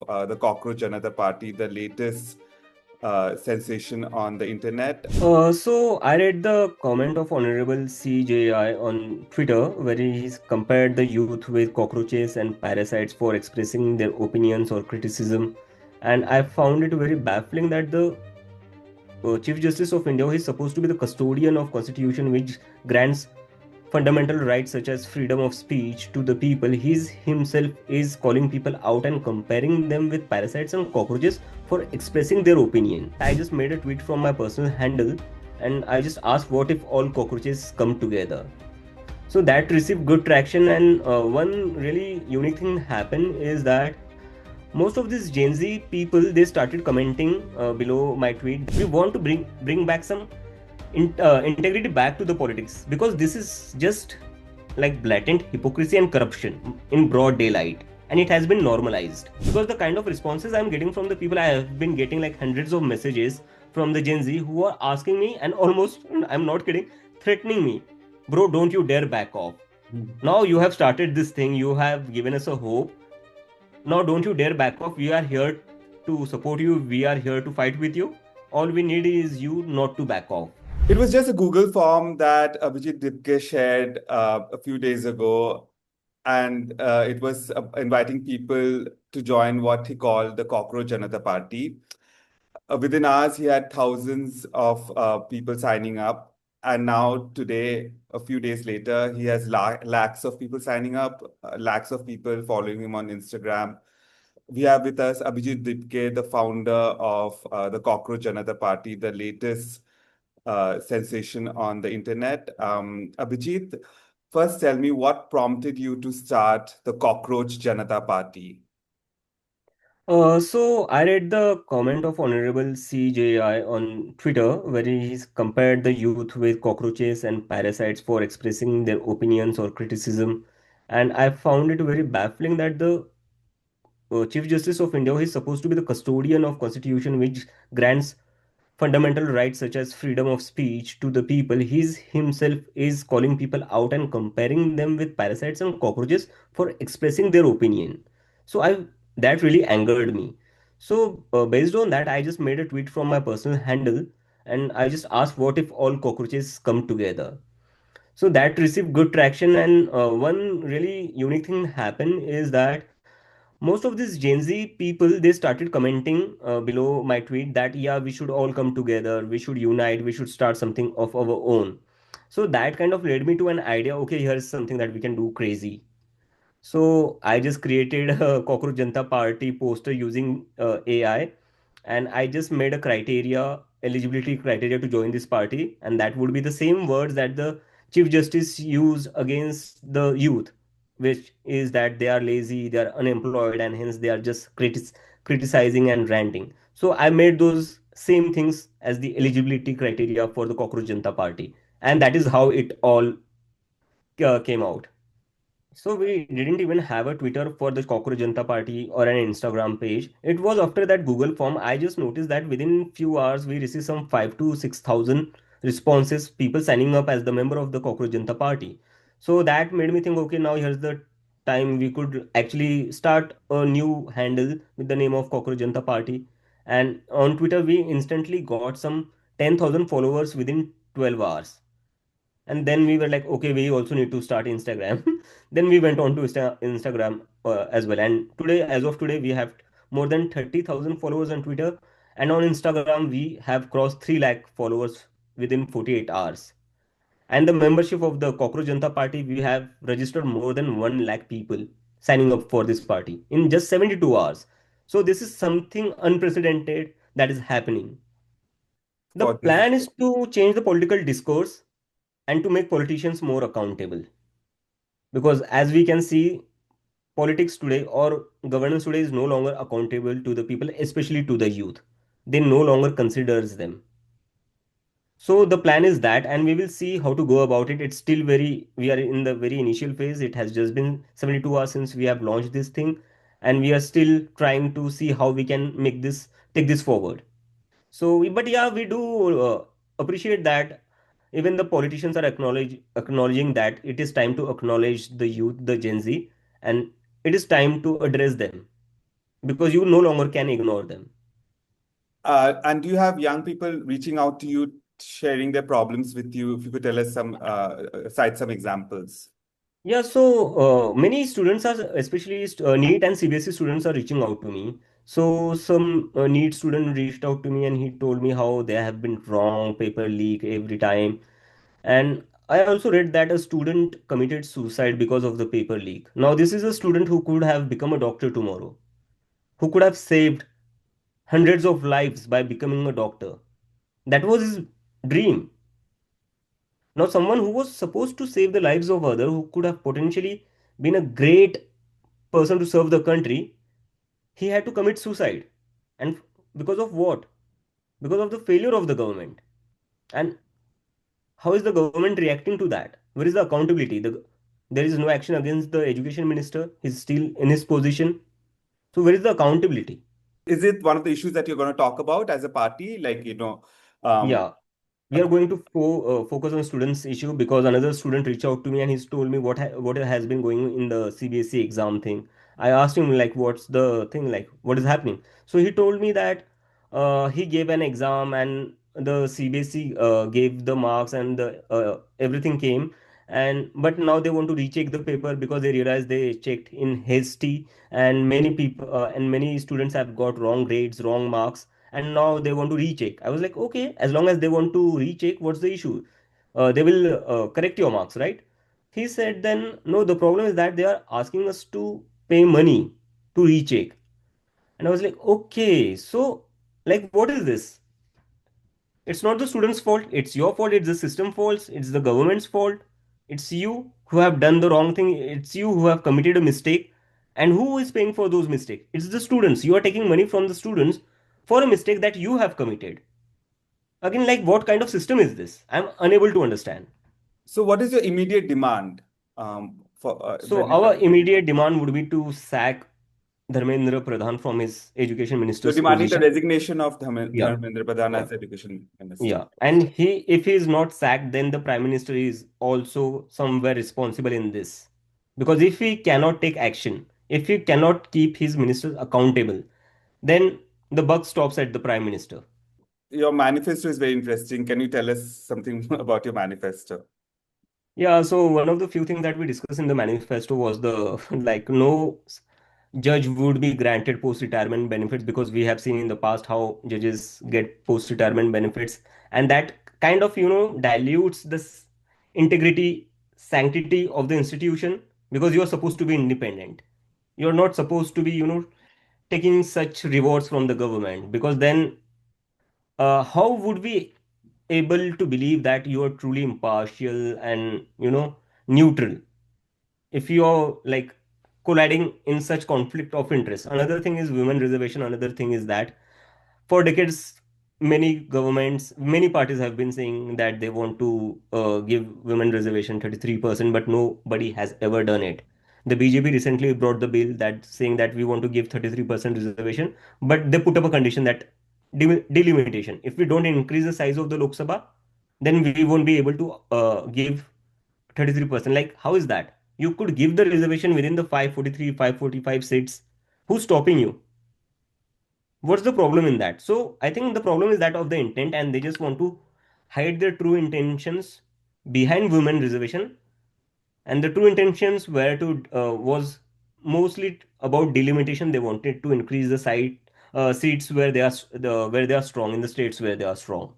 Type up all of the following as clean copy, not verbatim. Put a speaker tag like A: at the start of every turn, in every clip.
A: the Cockroach Janta party, the latest sensation on the internet.
B: So I read the comment of Honorable CJI on Twitter where he's compared the youth with cockroaches and parasites for expressing their opinions or criticism, and I found it very baffling that the Chief Justice of India is supposed to be the custodian of Constitution, which grants fundamental rights such as freedom of speech to the people. He himself is calling people out and comparing them with parasites and cockroaches for expressing their opinion. I just made a tweet from my personal handle and I just asked what if all cockroaches come together. So that received good traction, and one really unique thing happened is that most of these Gen Z people they started commenting below my tweet. We want to bring back some integrity back to the politics because this is just like blatant hypocrisy and corruption in broad daylight, and it has been normalized because the kind of responses I'm getting from the people, I have been getting like hundreds of messages from the Gen Z who are asking me and almost, I'm not kidding, threatening me, bro, don't you dare back off. Now you have started this thing, you have given us a hope, now don't you dare back off. We are here to support you, we are here to fight with you. All we need is you not to back off.
A: It was just a Google form that Abhijit Dipke shared a few days ago, and it was inviting people to join what he called the Cockroach Janta party. Within hours, he had thousands of people signing up. And now, today, a few days later, he has lakhs of people signing up, lakhs of people following him on Instagram. We have with us Abhijit Dipke, the founder of the Cockroach Janta party, the latest sensation on the internet. Abhijit, first tell me what prompted you to start the Cockroach Janta party?
B: So I read the comment of Honorable CJI on Twitter where he's compared the youth with cockroaches and parasites for expressing their opinions or criticism, and I found it very baffling that the Chief Justice of India is supposed to be the custodian of Constitution, which grants fundamental rights such as freedom of speech to the people. He himself is calling people out and comparing them with parasites and cockroaches for expressing their opinion. So I that really angered me. So based on that, I just made a tweet from my personal handle and I just asked what if all cockroaches come together. So that received good traction, and one really unique thing happened is that most of these Gen Z people they started commenting below my tweet that yeah, we should all come together, we should unite, we should start something of our own. So that kind of led me to an idea, okay, here's something that we can do crazy. So I just created a Cockroach Janta party poster using AI, and I just made a criteria, eligibility criteria to join this party, and that would be the same words that the Chief Justice used against the youth, which is that they are lazy, they are unemployed, and hence they are just criticizing and ranting. So I made those same things as the eligibility criteria for the Cockroach Janta party, and that is how it all came out. So we didn't even have a Twitter for the Cockroach Janta Party or an Instagram page. It was after that Google form. I just noticed that within few hours we received some 5 to 6,000 responses, people signing up as the member of the Cockroach Janta Party. So that made me think, okay, now here's the time we could actually start a new handle with the name of Cockroach Janta Party. And on Twitter we instantly got some 10,000 followers within 12 hours. And then we were like, okay, we also need to start Instagram. Then we went on to Instagram as well, and today, as of today, we have more than 30,000 followers on Twitter, and on Instagram we have crossed 3 lakh followers within 48 hours. And the membership of the Cockroach Janta Party, we have registered more than 1 lakh people signing up for this party in just 72 hours. So this is something unprecedented that is happening. The
A: For this
B: plan is to change the political discourse and to make politicians more accountable. Because as we can see, politics today or governance today is no longer accountable to the people, especially to the youth. They no longer considers them. So the plan is that, and we will see how to go about it. It's still very, we are in the very initial phase. It has just been 72 hours since we have launched this thing, and we are still trying to see how we can make this, take this forward. So, but yeah, we do appreciate that even the politicians are acknowledging that it is time to acknowledge the youth, the Gen Z, and it is time to address them because you no longer can ignore them.
A: And do you have young people reaching out to you, sharing their problems with you? If you could tell us cite some examples.
B: Yeah, so many students are, especially NEET and CBSE students are reaching out to me. So some NEET student reached out to me and he told me how they have been wrong, paper leak every time. And I also read that a student committed suicide because of the paper leak. Now, this is a student who could have become a doctor tomorrow, who could have saved hundreds of lives by becoming a doctor. That was his dream. Now, someone who was supposed to save the lives of others, who could have potentially been a great person to serve the country, he had to commit suicide. And because of what? Because of the failure of the government. And how is the government reacting to that? Where is the accountability? There is no action against the education minister. He's still in his position. So where is the accountability?
A: Is it one of the issues that you're going to talk about as a party? Like, um,
B: Yeah, we are going to focus on students issue because another student reached out to me and he's told me what has been going in the CBSE exam thing. I asked him like what's the thing, like what is happening. So he told me that he gave an exam and the CBSE gave the marks and the everything came, and but now they want to recheck the paper because they realized they checked in hasty, and many people and many students have got wrong grades, wrong marks, and now they want to recheck. I was like, okay, as long as they want to recheck, what's the issue? They will correct your marks, right? He said, then no, the problem is that they are asking us to pay money to recheck. And I was like, okay, so like, what is this? It's not the student's fault, it's your fault, it's the system fault, it's the government's fault. It's you who have done the wrong thing, it's you who have committed a mistake. And who is paying for those mistakes? It's the students. You are taking money from the students for a mistake that you have committed. Again, like what kind of system is this? I'm unable to understand.
A: so what is your immediate demand for
B: So
A: when it
B: our
A: comes?
B: immediate demand would be to sack Dharmendra Pradhan from his education
A: You're
B: minister's
A: demanding the
B: position.
A: resignation of
B: Yeah,
A: Dharmendra Pradhan
B: yeah,
A: as education minister.
B: yeah. And if he is not sacked, then the prime minister is also somewhere responsible in this. Because if he cannot take action, if he cannot keep his ministers accountable, then the buck stops at the prime minister.
A: Your manifesto is very interesting. Can you tell us something about your manifesto?
B: Yeah, so one of the few things that we discussed in the manifesto was the like no judge would be granted post-retirement benefits, because we have seen in the past how judges get post-retirement benefits, and that kind of dilutes the integrity, sanctity of the institution, because you are supposed to be independent. You're not supposed to be taking such rewards from the government, because then how would we able to believe that you are truly impartial and neutral if you're like colliding in such conflict of interest? Another thing is women reservation. Another thing is that for decades, many governments, many parties have been saying that they want to give women reservation 33%, but nobody has ever done it. The BJP recently brought the bill that saying that we want to give 33% reservation, but they put up a condition that delimitation. If we don't increase the size of the Lok Sabha, then we won't be able to give 33%. Like, how is that? You could give the reservation within the 543, 545 seats. Who's stopping you? What's the problem in that? So I think the problem is that of the intent, and they just want to hide their true intentions behind women reservation. And the true intentions were to was mostly about delimitation. They wanted to increase the seats where where they are strong, in the states where they are strong.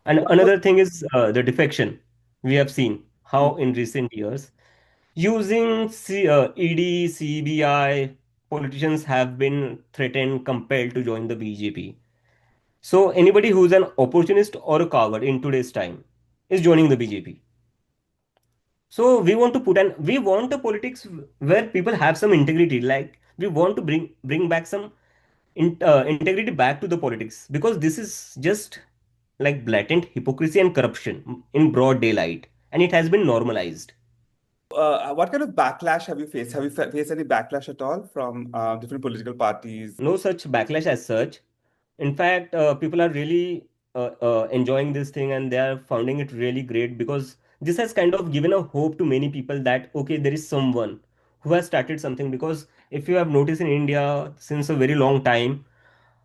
B: And another thing is the defection. We have seen how in recent years, using ED, CBI, politicians have been threatened, compelled to join the BJP. So anybody who's an opportunist or a coward in today's time is joining the BJP. So we want a politics where people have some integrity. Like we want to bring back some integrity back to the politics, because this is just like blatant hypocrisy and corruption in broad daylight, and it has been normalized.
A: What kind of backlash have you faced? Have you faced any backlash at all from different political parties?
B: No such backlash as such. In fact, people are really enjoying this thing and they are finding it really great, because this has kind of given a hope to many people that okay, there is someone who has started something. Because if you have noticed in India since a very long time,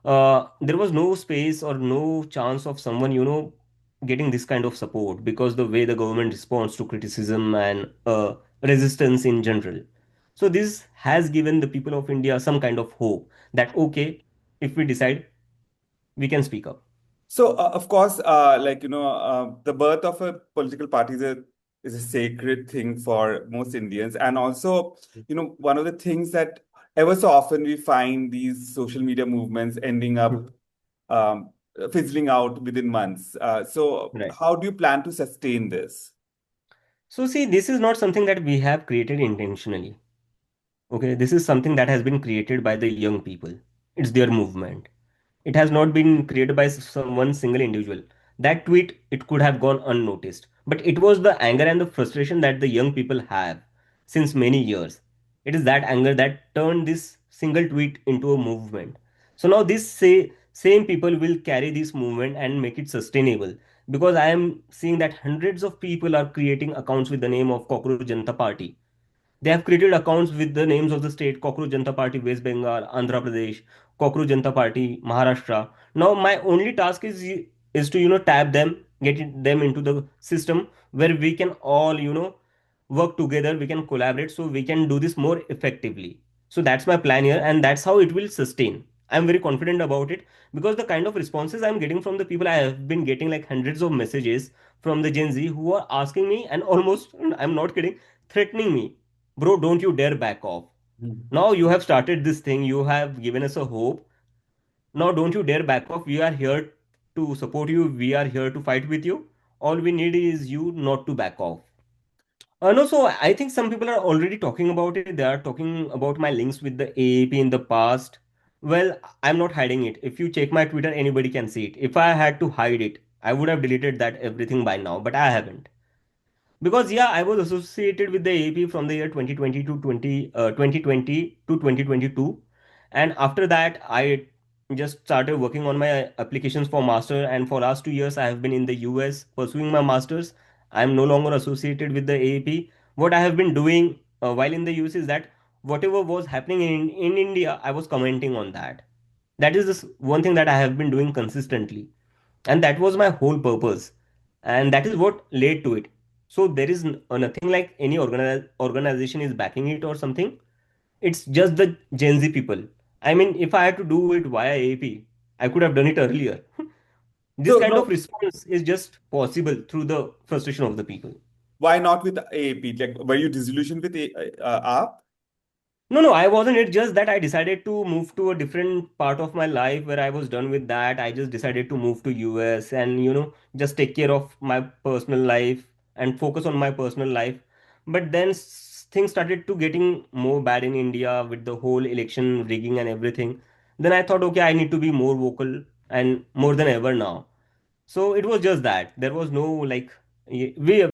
B: there was no space or no chance of someone, getting this kind of support because the way the government responds to criticism and resistance in general. So this has given the people of India some kind of hope that okay, if we decide, we can speak up.
A: So, of course, the birth of a political party is a sacred thing for most Indians. And also, one of the things that ever so often we find these social media movements ending up
B: Mhm.
A: um, fizzling out within months. So,
B: Right.
A: how do you plan to sustain this?
B: So see, this is not something that we have created intentionally. Okay, this is something that has been created by the young people. It's their movement. It has not been created by some one single individual. That tweet, it could have gone unnoticed. But it was the anger and the frustration that the young people have since many years. It is that anger that turned this single tweet into a movement. So now this same people will carry this movement and make it sustainable. Because I am seeing that hundreds of people are creating accounts with the name of Cockroach Janta Party. They have created accounts with the names of the state: Cockroach Janta Party West Bengal, Andhra Pradesh, Cockroach Janta Party Maharashtra. Now my only task is to tap them, them into the system where we can all work together, we can collaborate, so we can do this more effectively. So that's my plan here, and that's how it will sustain. I'm very confident about it because the kind of responses I'm getting from the people, I have been getting like hundreds of messages from the Gen Z who are asking me and almost, I'm not kidding, threatening me, bro, don't you dare back off. Now you have started this thing, you have given us a hope. Now don't you dare back off. We are here to support you, we are here to fight with you. All we need is you not to back off. No, so I think some people are already talking about it. They are talking about my links with the AAP in the past. Well, I'm not hiding it. If you check my Twitter, anybody can see it. If I had to hide it, I would have deleted that everything by now, but I haven't. Because yeah, I was associated with the AP from the year 2020 to 2020 to 2022, and after that I just started working on my applications for master. And for last 2 years, I have been in the US pursuing my masters. I am no longer associated with the AAP. What I have been doing while in the US is that whatever was happening in India, I was commenting on that. That is this one thing that I have been doing consistently, and that was my whole purpose, and that is what led to it. So there is nothing like any organization is backing it or something. It's just the Gen Z people. I mean, if I had to do it via AP, I could have done it earlier. This
A: So,
B: kind of
A: no,
B: response is just possible through the frustration of the people.
A: why not with AAP? Like, were you disillusioned with AAP?
B: No, no, I wasn't. It's just that I decided to move to a different part of my life where I was done with that. I just decided to move to US and just take care of my personal life and focus on my personal life. But then things started to getting more bad in India with the whole election rigging and everything. Then I thought, okay, I need to be more vocal and more than ever now. So it was just that. There was no like we